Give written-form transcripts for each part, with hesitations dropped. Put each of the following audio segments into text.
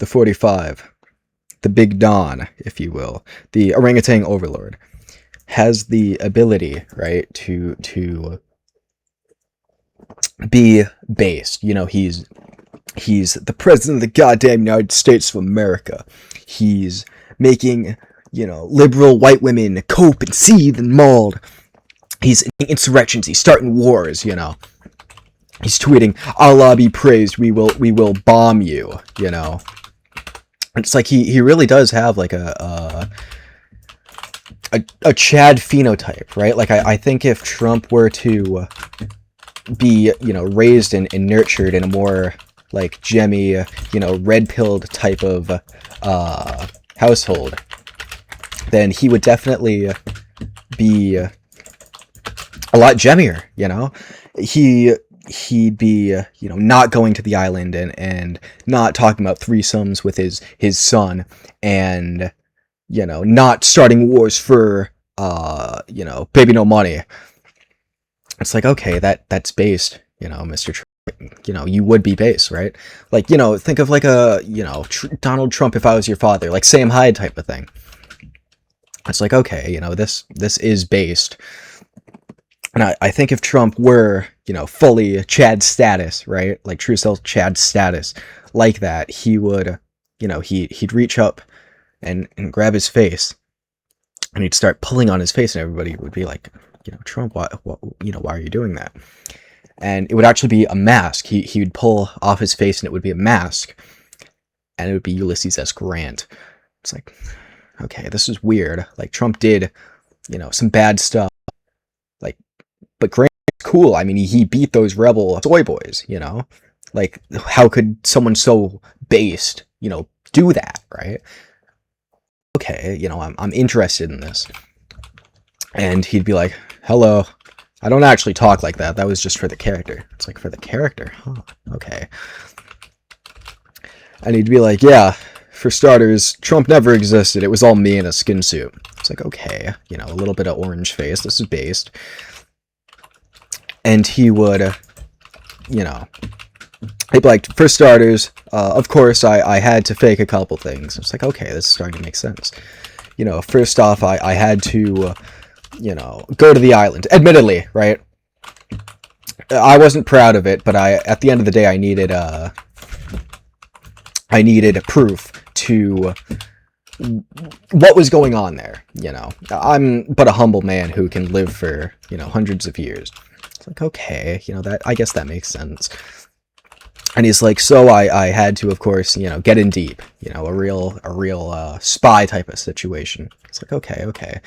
the 45, the Big Don, if you will, the orangutan overlord, has the ability, right, to be based. You know, he's the president of the goddamn United States of America. He's making, you know, liberal white women cope and seethe and mauled. He's in insurrections. He's starting wars, you know. He's tweeting, "Allah be praised, we will bomb you," you know. It's like he really does have like a Chad phenotype, right? Like I think if Trump were to be, you know, raised and nurtured in a more like gemmy, you know, red-pilled type of household, then he would definitely be a lot gemmier, you know. He'd be, you know, not going to the island and not talking about threesomes with his son, and, you know, not starting wars for, you know, baby no money. It's like, okay, that's based, you know, Mr. Trump. You know, you would be base, right? Like, you know, think of like a, you know, Donald Trump if I was your father, like Sam Hyde type of thing. It's like, okay, you know, this is based. And I think if Trump were, you know, fully Chad status, right? Like true self Chad status, like that, he would, you know, he'd reach up and grab his face, and he'd start pulling on his face, and everybody would be like, you know, Trump, why are you doing that? And it would actually be a mask. He would pull off his face, and it would be a mask, and it would be Ulysses S. Grant. It's like, okay, this is weird. Like, Trump did, you know, some bad stuff, like, but Grant's cool. I mean, he beat those rebel soy boys, you know? Like, how could someone so based, you know, do that, right? Okay, you know, I'm interested in this. And he'd be like, hello, I don't actually talk like that. That was just for the character. It's like, for the character? Huh, okay. And he'd be like, yeah, for starters, Trump never existed. It was all me in a skin suit. It's like, okay, you know, a little bit of orange face. This is based. And he would, you know, he'd be like, for starters, of course, I had to fake a couple things. It's like, okay, this is starting to make sense. You know, first off, I had to, you know, go to the island. Admittedly, right? I wasn't proud of it, but at the end of the day, I needed proof to what was going on there, you know. I'm but a humble man who can live for, you know, hundreds of years. It's like, okay, you know, that, I guess that makes sense. And he's like, so I had to, of course, you know, get in deep, you know, a real spy type of situation. It's like, okay.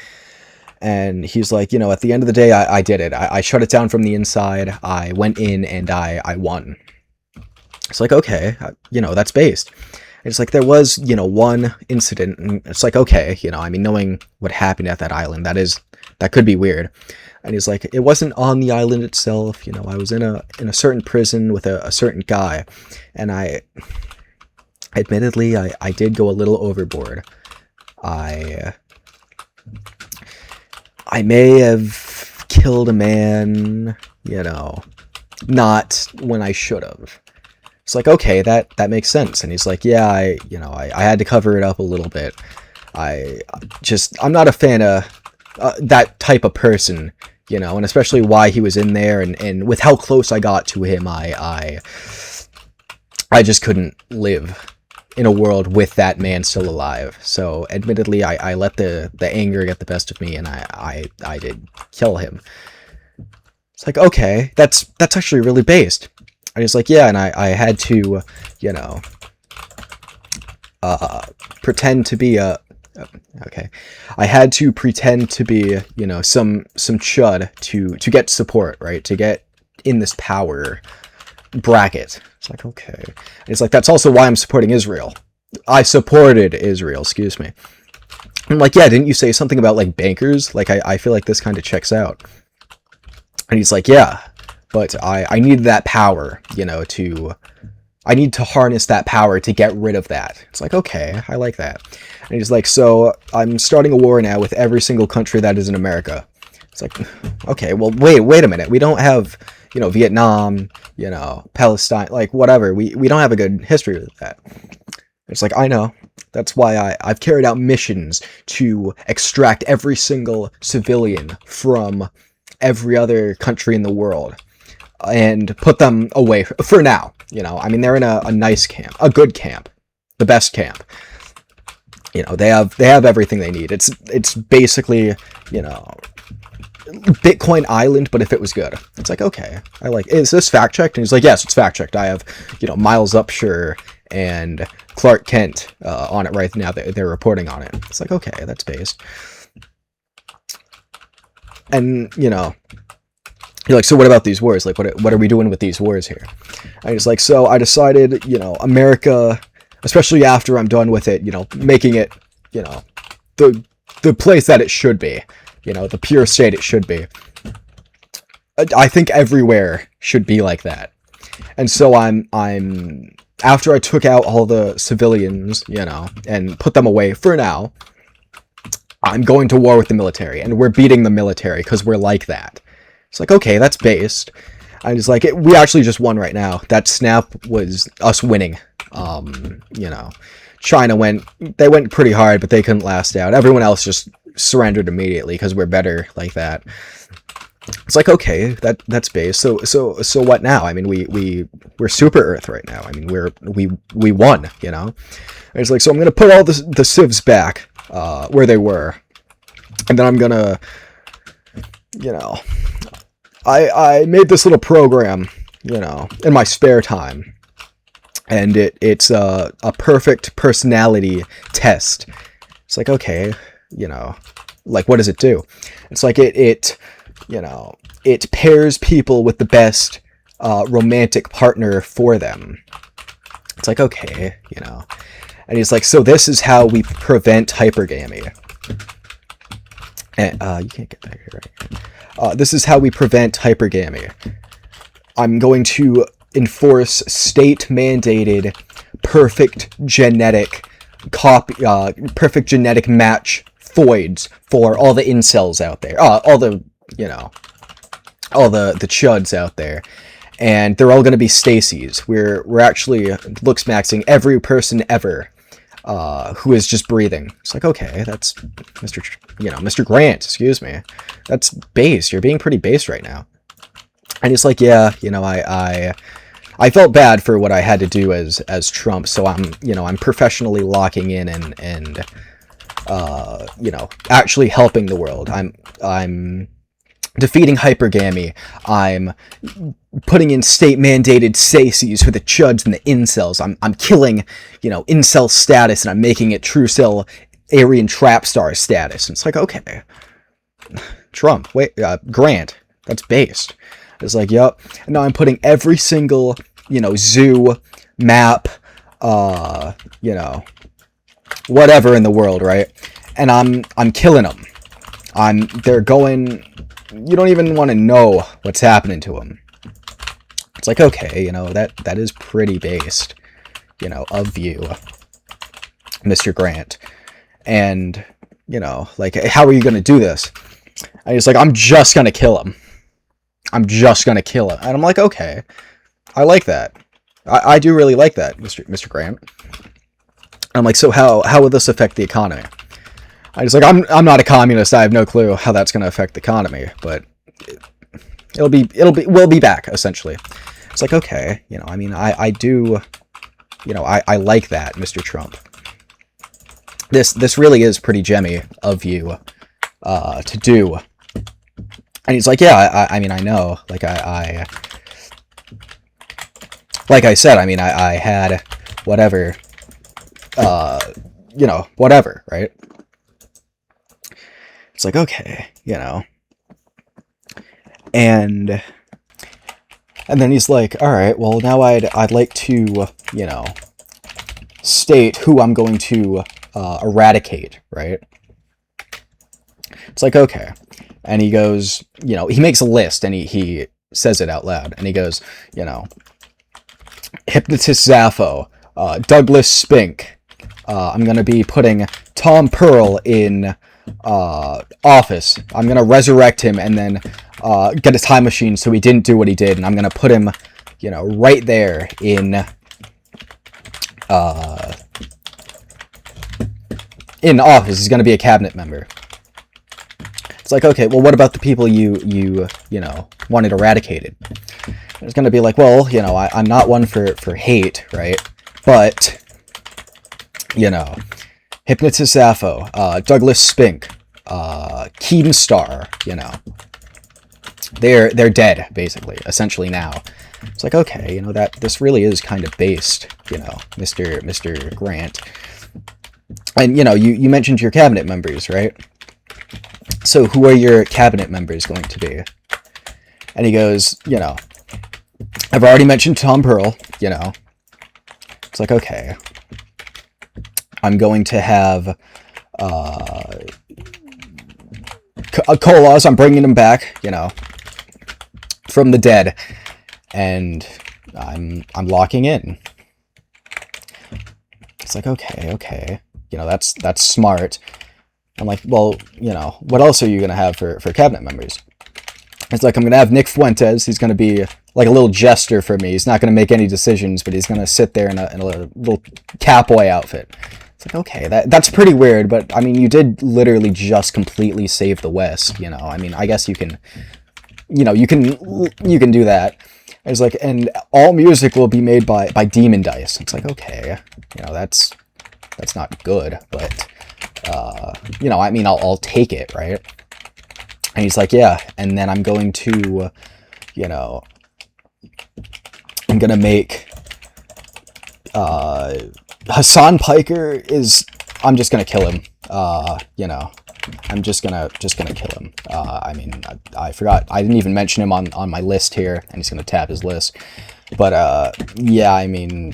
And he's like, you know, at the end of the day, I did it. I shut it down from the inside. I went in and I won. It's like, okay, you know, that's based. It's like, there was, you know, one incident, and it's like, okay, you know, I mean, knowing what happened at that island, that could be weird. And he's like, it wasn't on the island itself, you know, I was in a certain prison with a certain guy, and admittedly, I did go a little overboard. I may have killed a man, you know, not when I should have. It's like, okay, that makes sense. And he's like, yeah, I had to cover it up a little bit. I'm not a fan of that type of person, you know, and especially why he was in there, and with how close I got to him, I just couldn't live in a world with that man still alive. So admittedly, I let the anger get the best of me, and I did kill him. It's like, okay, that's actually really based. And he's like, yeah, and I had to, you know, pretend to be okay. I had to pretend to be, you know, some chud to get support, right? To get in this power bracket. It's like, okay. And it's like, that's also why I'm supporting Israel. I supported Israel, excuse me. I'm like, yeah, didn't you say something about, like, bankers? Like, I feel like this kind of checks out. And he's like, yeah, but I need that power, you know, I need to harness that power to get rid of that. It's like, okay, I like that. And he's like, so I'm starting a war now with every single country that is in America. It's like, okay, well, wait a minute. We don't have, you know, Vietnam, you know, Palestine, like, whatever. We don't have a good history with that. And It's like, I know. That's why I've carried out missions to extract every single civilian from every other country in the world and put them away for now. I mean, they're in a nice camp, a good camp, the best camp. They have everything they need. It's basically, Bitcoin Island, but if it was good. It's like, okay, is this fact checked? And he's like, yes, it's fact checked. I have, Miles Upshur and Clark Kent on it right now. They're reporting on it. It's like, okay, that's based. And, you're like, so what about these wars? Like, what are we doing with these wars here? And he's like, so I decided, America, especially after I'm done with it, making it, the place that it should be, the pure state it should be. I think everywhere should be like that. And so I'm after I took out all the civilians, and put them away for now, I'm going to war with the military, and we're beating the military because we're like that. It's like, okay, that's based. I was like, we actually just won right now. That snap was us winning. China they went pretty hard, but they couldn't last out. Everyone else just surrendered immediately because we're better like that. It's like, okay, that's based. So what now? I mean, we're Super Earth right now. I mean, we won. It's like, so I'm gonna put all the civs back where they were, and then I'm gonna, I made this little program, in my spare time, and it's a perfect personality test. It's like, okay, like, what does it do? It's like it pairs people with the best romantic partner for them. It's like, okay, and he's like, so this is how we prevent hypergamy. And you can't get back here, right? This is how we prevent hypergamy. I'm going to enforce state-mandated perfect genetic match foids for all the incels out there. All the chuds out there. And they're all going to be Stacy's. We're actually looks maxing every person ever who is just breathing. It's like, okay, that's Mr. Grant, excuse me. That's base. You're being pretty base right now. And he's like, yeah, I felt bad for what I had to do as Trump, so I'm professionally locking in and actually helping the world. I'm defeating hypergamy. I'm putting in state-mandated Stacy's for the chuds and the incels. I'm killing, incel status, and I'm making it true cell Aryan trap star status. And it's like, okay, Trump, Grant, that's based. It's like, yep. And now I'm putting every single, zoo, map, whatever in the world, right? And I'm killing them. They're going. You don't even want to know what's happening to them. It's like, okay, that is pretty based, of you, Mr. Grant. And, like, how are you going to do this? And he's like, I'm just going to kill him. I'm just going to kill him. And I'm like, okay, I like that. I do really like that, Mr. Grant. And I'm like, so how will this affect the economy? I was like, I'm not a communist. I have no clue how that's going to affect the economy, but we'll be back essentially. It's like, okay, I mean, I do, I like that, Mr. Trump. This really is pretty gemmy of you to do. And he's like, yeah, I mean, I know, like like I said, I mean, I had whatever, whatever, right? It's like, okay, and then he's like, all right, well, now I'd like to, state who I'm going to eradicate, right? It's like, okay. And he goes, he makes a list and he says it out loud. And he goes, Hypnotist Zaffo, Douglas Spink. I'm going to be putting Tom Pearl in office. I'm going to resurrect him and then get a time machine so he didn't do what he did. And I'm going to put him, right there in in office. He's going to be a cabinet member. It's like, okay, well, what about the people you know, wanted eradicated? It's going to be like, well, you know, I'm not one for hate, right? But, you know, Hypnotist Sappho, Douglas Spink, Keemstar, you know, they're dead, basically, essentially now. It's like, okay, you know, that this really is kind of based, you know, Mr. Grant. And, you know, you mentioned your cabinet members, right? So who are your cabinet members going to be? And he goes, you know, I've already mentioned Tom Pearl, you know. It's like, okay, I'm going to have Kolas, I'm bringing him back, you know, from the dead, and I'm locking in. It's like, okay, you know, that's smart. I'm like, well, you know, what else are you gonna have for cabinet members? It's like, I'm gonna have Nick Fuentes. He's gonna be like a little jester for me. He's not gonna make any decisions, but he's gonna sit there in a little catboy outfit. It's like, okay, that's pretty weird, but I mean, you did literally just completely save the West, you know. I mean, I guess you can, you know, you can do that. It's like, and all music will be made by Demon Dice. It's like, okay, you know, that's not good, but you know, I mean, I'll take it, right? And he's like, yeah, and then I'm going to, you know, I'm gonna make Hassan Piker I'm just gonna kill him. You know, I'm just gonna kill him. I mean, I forgot, I didn't even mention him on my list here, and he's gonna tap his list. But yeah, I mean,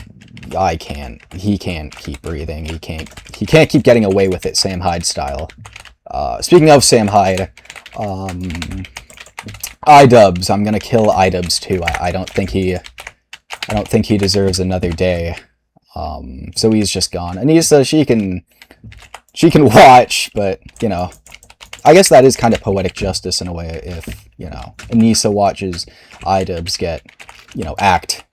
he can't keep breathing. He can't keep getting away with it, Sam Hyde style. Speaking of Sam Hyde, iDubbbz, I'm gonna kill iDubbbz too. I don't think he deserves another day. So he's just gone. Anissa, she can watch, but, you know, I guess that is kind of poetic justice in a way, if, you know, Anissa watches iDubbbz get, you know, act,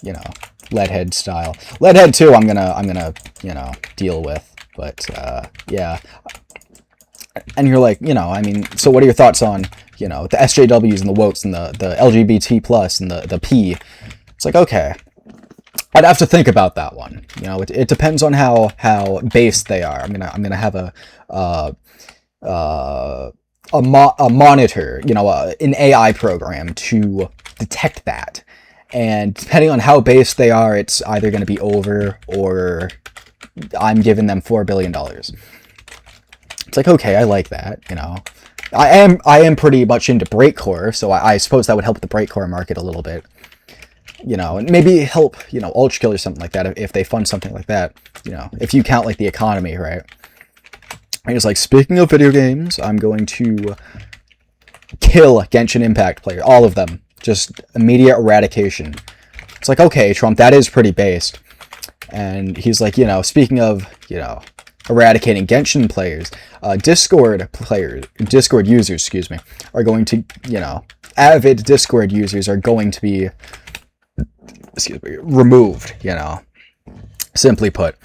you know, Leadhead style. Leadhead too, I'm gonna, you know, deal with, but, yeah. And you're like, you know, I mean, so what are your thoughts on, you know, the SJWs and the Wokes and the LGBT plus and the P? It's like, okay, I'd have to think about that one. You know, it depends on how based they are. I'm gonna have a monitor, you know, an AI program to detect that. And depending on how based they are, it's either going to be over or I'm giving them $4 billion. It's like, okay, I like that, you know. I am pretty much into breakcore, so I suppose that would help the breakcore market a little bit. You know, and maybe help, you know, Ultrakill or something like that, if they fund something like that, you know, if you count, like, the economy, right? And it's like, speaking of video games, I'm going to kill Genshin Impact players, all of them. Just immediate eradication. It's like, okay, Trump, that is pretty based. And he's like, you know, speaking of, you know, eradicating Genshin players, Discord users, excuse me, are going to, you know, avid Discord users are going to be, excuse me, removed, you know, simply put.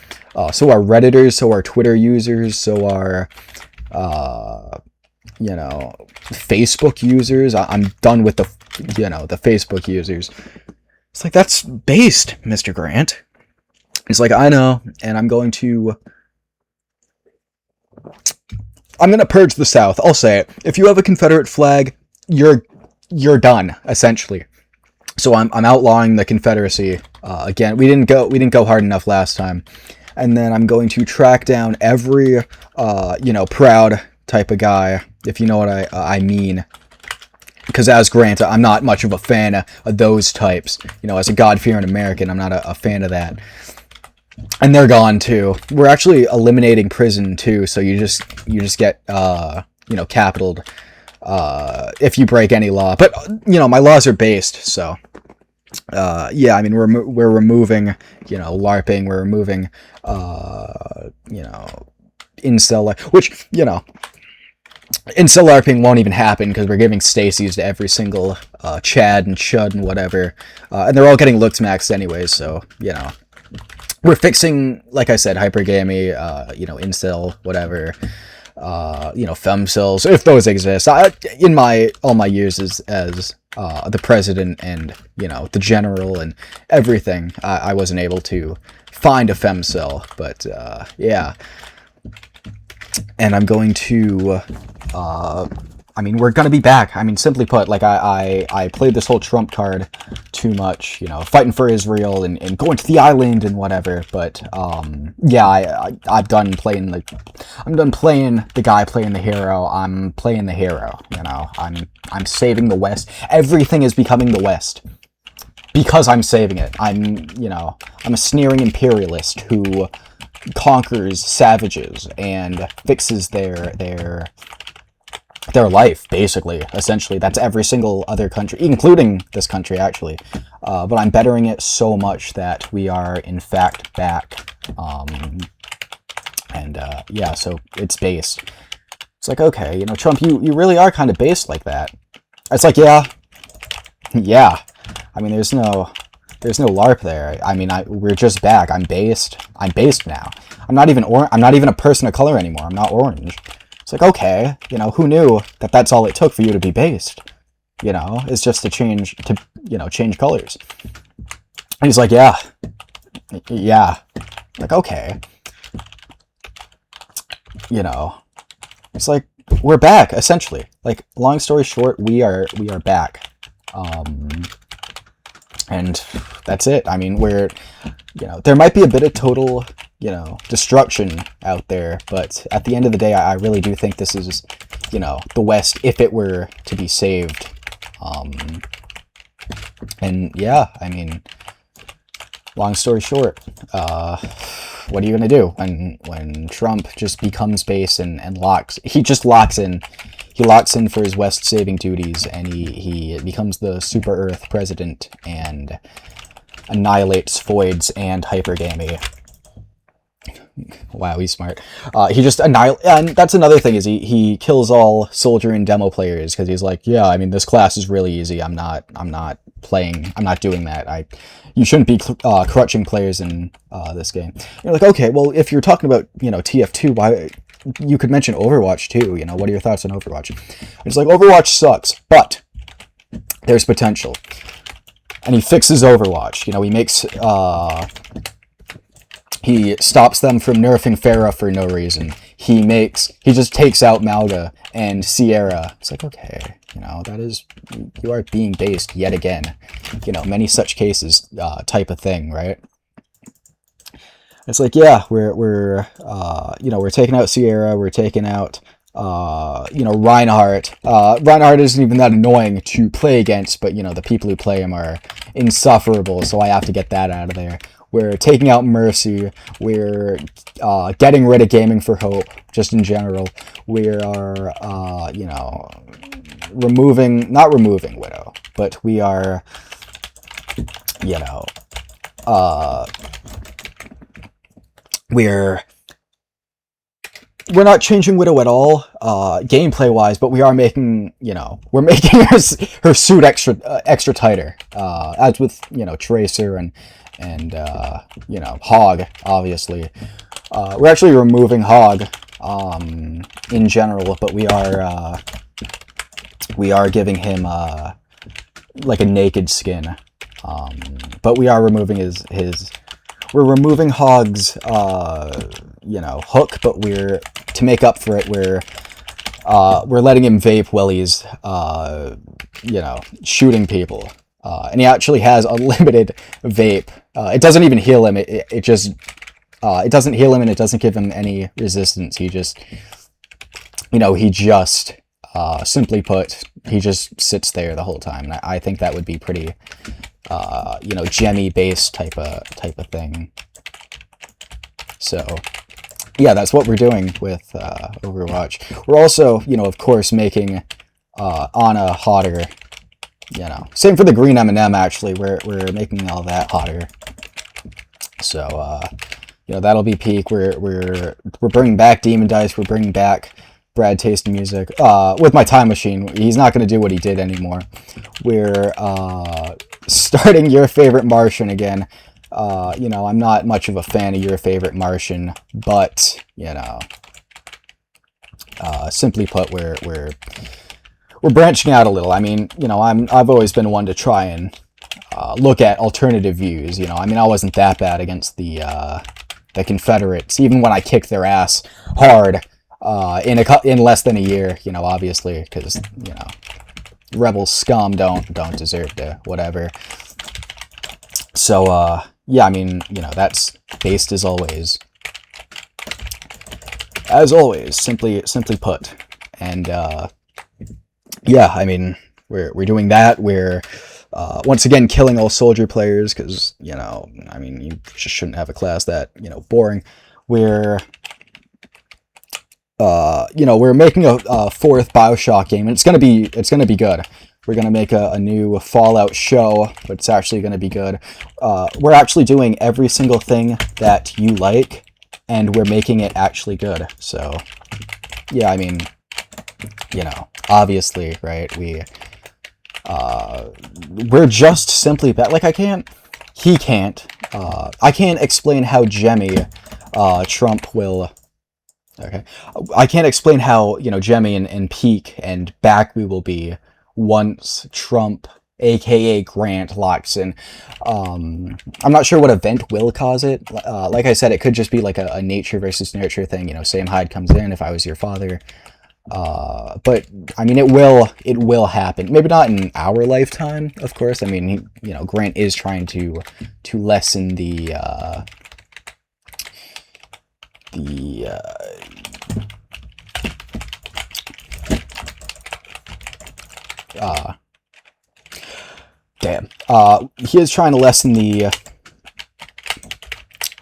So are Redditors, so are Twitter users, so are, you know, Facebook users. I'm done with the, you know, the Facebook users. It's like, that's based, Mr. Grant. He's like, I know, and I'm going to purge the South. I'll say it. If you have a Confederate flag, you're done, essentially. So I'm outlawing the Confederacy. Again, we didn't go hard enough last time. And then I'm going to track down every, you know, proud type of guy, if you know what I mean. Because as Grant, I'm not much of a fan of those types. You know, as a God-fearing American, I'm not a fan of that. And they're gone too. We're actually eliminating prison too, so you just get, you know, capitaled if you break any law. But, you know, my laws are based, so yeah, I mean, we're removing, you know, LARPing, we're removing, you know, incel, which, you know, incel LARPing won't even happen because we're giving Stacy's to every single Chad and Chud and whatever, and they're all getting looks maxed anyways, so, you know, we're fixing, like I said, hypergamy, incel, whatever, femcels, if those exist. In all my years as the president and, the general and everything, I wasn't able to find a femcel, but, yeah. And I'm going to, we're going to be back. Simply put, like, I played this whole Trump card too much, fighting for Israel and going to the island and whatever. But, I'm done playing, I'm done playing the guy playing the hero. I'm playing the hero, I'm saving the West. Everything is becoming the West because I'm saving it. I'm a sneering imperialist who conquers savages and fixes their life, basically. Essentially, that's every single other country, including this country, actually. But I'm bettering it so much that we are, in fact, back. So it's based. It's like, okay, Trump, you really are kind of based like that. It's like, yeah. There's no LARP there. We're just back. I'm based now. I'm not even a person of color anymore. I'm not orange. It's like, okay, who knew that that's all it took for you to be based? It's just to change colors. And he's like, yeah. Like, okay. It's like, we're back, essentially. Like, long story short, we are back. And that's it. We're, there might be a bit of total, destruction out there, but at the end of the day, I really do think this is, the West, if it were to be saved. And yeah, long story short, what are you gonna do when Trump just becomes base and he locks in for his West saving duties, and he becomes the super Earth president and annihilates voids and hypergamy. Wow, he's smart. He just annihilates, and that's another thing, is he kills all soldier and demo players, because he's like, yeah, this class is really easy. I'm not doing that. You shouldn't be crutching players in this game. You're like, okay, well, if you're talking about TF2, why? You could mention Overwatch too. What are your thoughts on Overwatch? It's like, Overwatch sucks, but there's potential. And he fixes Overwatch. He makes he stops them from nerfing Pharah for no reason. He just takes out Malga and Sierra. It's like, okay, you are being based yet again. Many such cases type of thing, right? It's like, yeah, we're taking out Sierra, we're taking out, Reinhardt. Reinhardt isn't even that annoying to play against, but, the people who play him are insufferable, so I have to get that out of there. We're taking out Mercy. We're getting rid of Gaming for Hope, just in general. We are, not removing Widow, but we are, we're not changing Widow at all, gameplay wise, but we are making, we're making her suit extra tighter, as with, Tracer and Hog, obviously. We're actually removing Hog, in general, but we are giving him, like a naked skin, but we are removing we're removing Hog's, hook, but to make up for it, we're letting him vape while he's, shooting people. And he actually has unlimited vape. It doesn't even heal him. It doesn't heal him, and it doesn't give him any resistance. He just, simply put, he just sits there the whole time. And I think that would be pretty, Gemmy-based type of thing. So, yeah, that's what we're doing with Overwatch. We're also, of course, making Ana hotter. Same for the green M&M, actually. We're making all that hotter. So, that'll be peak. We're bringing back Demon Dice. We're bringing back Brad Taste Music. With my Time Machine, he's not going to do what he did anymore. We're starting Your Favorite Martian again. You know, I'm not much of a fan of your favorite Martian, but, you know, simply put, we're branching out a little. I mean, you know, I've always been one to try and look at alternative views. You know, I mean, I wasn't that bad against the Confederates, even when I kicked their ass hard in less than a year. You know, obviously, because, you know, rebel scum don't deserve to whatever. So yeah, I mean, you know, that's based as always, simply put. And yeah, I mean, we're doing that. We're once again killing all soldier players because, you know, I mean, you just shouldn't have a class that, you know, boring. We're you know, we're making a fourth Bioshock game, and it's gonna be good. We're gonna make a new Fallout show, but it's actually gonna be good. We're actually doing every single thing that you like, and we're making it actually good. So yeah, I mean, you know, obviously, right? We're just simply bad. Like, I can't explain how Jemmy Trump will. Okay, I can't explain how, you know, Jemmy and Peak and back we will be once Trump, aka Grant, locks in. I'm not sure what event will cause it. Like I said, it could just be like a nature versus nurture thing. You know, Sam Hyde comes in. If I was your father. But I mean, it will happen. Maybe not in our lifetime, of course. I mean, you know, Grant is trying to lessen the damn. He is trying to lessen the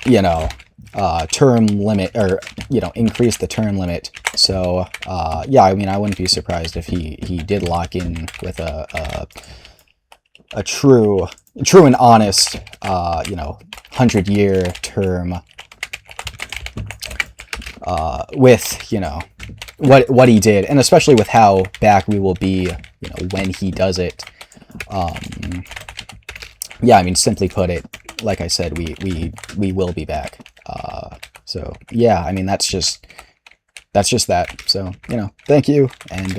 you know, term limit, or, you know, increase the term limit. So yeah, I mean, I wouldn't be surprised if he did lock in with a true and honest, you know, 100-year term, with, you know, what he did, and especially with how back we will be, you know, when he does it. Yeah, I mean, simply put it, like I said, we will be back. So yeah, I mean, that's just that. So, you know, thank you, and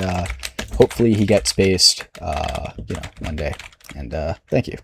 hopefully he gets spaced, you know, one day. And thank you.